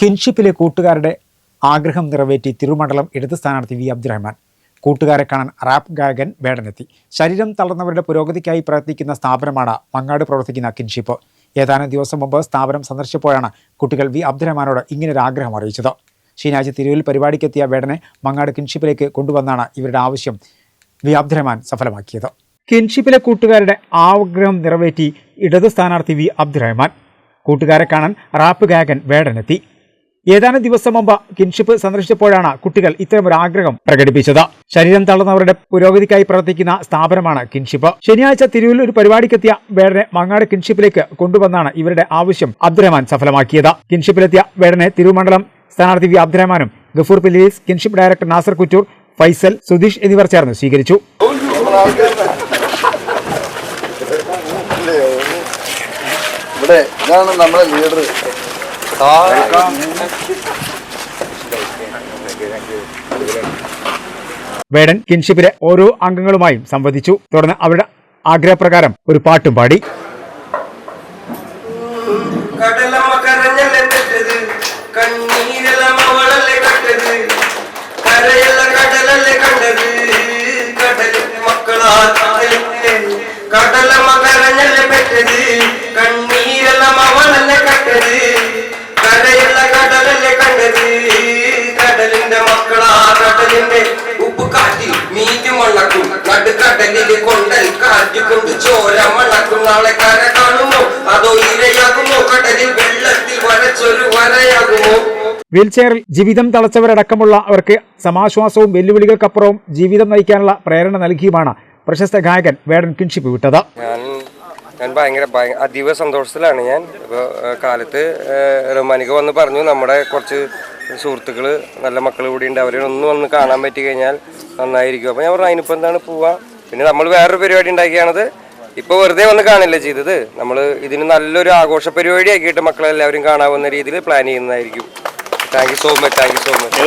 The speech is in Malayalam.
കിൻഷിപ്പിലെ കൂട്ടുകാരുടെ ആഗ്രഹം നിറവേറ്റി തിരുമണ്ഡലം ഇടത് സ്ഥാനാർത്ഥി വി അബ്ദുറഹ്മാൻ. കൂട്ടുകാരെ കാണാൻ റാപ്പ് ഗായകൻ വേടനെത്തി. ശരീരം തളർന്നവരുടെ പുരോഗതിക്കായി പ്രയത്നിക്കുന്ന സ്ഥാപനമാണ് മങ്ങാട് പ്രവർത്തിക്കുന്ന കിൻഷിപ്പ്. ഏതാനും ദിവസം മുമ്പ് സ്ഥാപനം സന്ദർശിച്ചപ്പോഴാണ് കുട്ടികൾ വി അബ്ദുറഹ്മാനോട് ഇങ്ങനൊരു ആഗ്രഹം അറിയിച്ചത്. ശനിയാഴ്ച തിരുവിൽ പരിപാടിക്കെത്തിയ വേടനെ മങ്ങാട് കിൻഷിപ്പിലേക്ക് കൊണ്ടുവന്നാണ് ഇവരുടെ ആവശ്യം വി അബ്ദുറഹ്മാൻ സഫലമാക്കിയത്. കിൻഷിപ്പിലെ കൂട്ടുകാരുടെ ആഗ്രഹം നിറവേറ്റി ഇടത് സ്ഥാനാർത്ഥി വി അബ്ദുറഹ്മാൻ. കൂട്ടുകാരെ കാണാൻ റാപ്പ് ഗായകൻ വേടനെത്തി. ഏതാനും ദിവസം മുമ്പ് കിൻഷിപ്പ് സന്ദർശിച്ചപ്പോഴാണ് കുട്ടികൾ ഇത്തരമൊരു ആഗ്രഹം പ്രകടിപ്പിച്ചത്. ശരീരം തളർന്നവരുടെ പുരോഗതിക്കായി പ്രവർത്തിക്കുന്ന സ്ഥാപനമാണ് കിൻഷിപ്പ്. ശനിയാഴ്ച തിരുവിൽ ഒരു പരിപാടിക്കെത്തിയ വേടനെ മങ്ങാട് കിൻഷിപ്പിലേക്ക് കൊണ്ടുവന്നാണ് ഇവരുടെ ആവശ്യം അബ്ദുറഹ്മാൻ സഫലമാക്കിയത്. കിൻഷിപ്പിലെത്തിയ വേടനെ തിരുമണ്ഡലം സ്ഥാനാർത്ഥി വി അബ്ദുറഹ്മാനും ഗഫൂർ പില്ലീസ്, കിൻഷിപ്പ് ഡയറക്ടർ നാസർ കുറ്റൂർ, ഫൈസൽ, സുധീഷ് എന്നിവർ ചേർന്ന് സ്വീകരിച്ചു. ഇതാണ് നമ്മുടെ ലീഡർ. വേടൻ കിൻഷിപ്പിലെ ഓരോ അംഗങ്ങളുമായും സംവദിച്ചു. തുടർന്ന് അവരുടെ ആഗ്രഹപ്രകാരം ഒരു പാട്ടും പാടി. ഉപ്പ് കാട്ടിൽ മീറ്റ് മണ്ണക്കും നടുക്കടലിൽ കൊണ്ടൽ കാറ്റുകൊണ്ട് ചോര മണ്ണക്കും. നാളെ കര കാണുമോ അതോ ഇരയാകുമോ? കടലിൽ വെള്ളത്തിൽ വരച്ചൊരു വരയാകുമോ? വീൽചെയറിൽ ജീവിതം തളച്ചവരടക്കമുള്ളവർക്ക് സമാശ്വാസവും വെല്ലുവിളികൾക്കപ്പുറവും ജീവിതം നയിക്കാനുള്ള പ്രേരണ നൽകിയുമാണ് പ്രശസ്ത ഗായകൻ വേടൻ കിൻഷിപ്പ് വിട്ടത്. ഞാൻ ഭയങ്കര അതീവ സന്തോഷത്തിലാണ്. ഞാൻ ഇപ്പോൾ കാലത്ത് റഹ്മാനിക വന്ന് പറഞ്ഞു നമ്മുടെ കുറച്ച് സുഹൃത്തുക്കൾ നല്ല മക്കൾ കൂടി ഉണ്ട്, അവരെ ഒന്ന് വന്ന് കാണാൻ പറ്റി കഴിഞ്ഞാൽ നന്നായിരിക്കും. അപ്പോൾ ഞാൻ പറഞ്ഞു അതിനിപ്പോൾ എന്താണ് പോവാ. പിന്നെ നമ്മൾ വേറൊരു പരിപാടി ഉണ്ടാക്കിയാണത്. ഇപ്പോൾ വെറുതെ വന്ന് കാണില്ല ചെയ്തത്, നമ്മൾ ഇതിന് നല്ലൊരു ആഘോഷ പരിപാടി ആക്കിയിട്ട് മക്കളെല്ലാവരും കാണാവുന്ന രീതിയിൽ പ്ലാൻ ചെയ്യുന്നതായിരിക്കും. Thank you so much.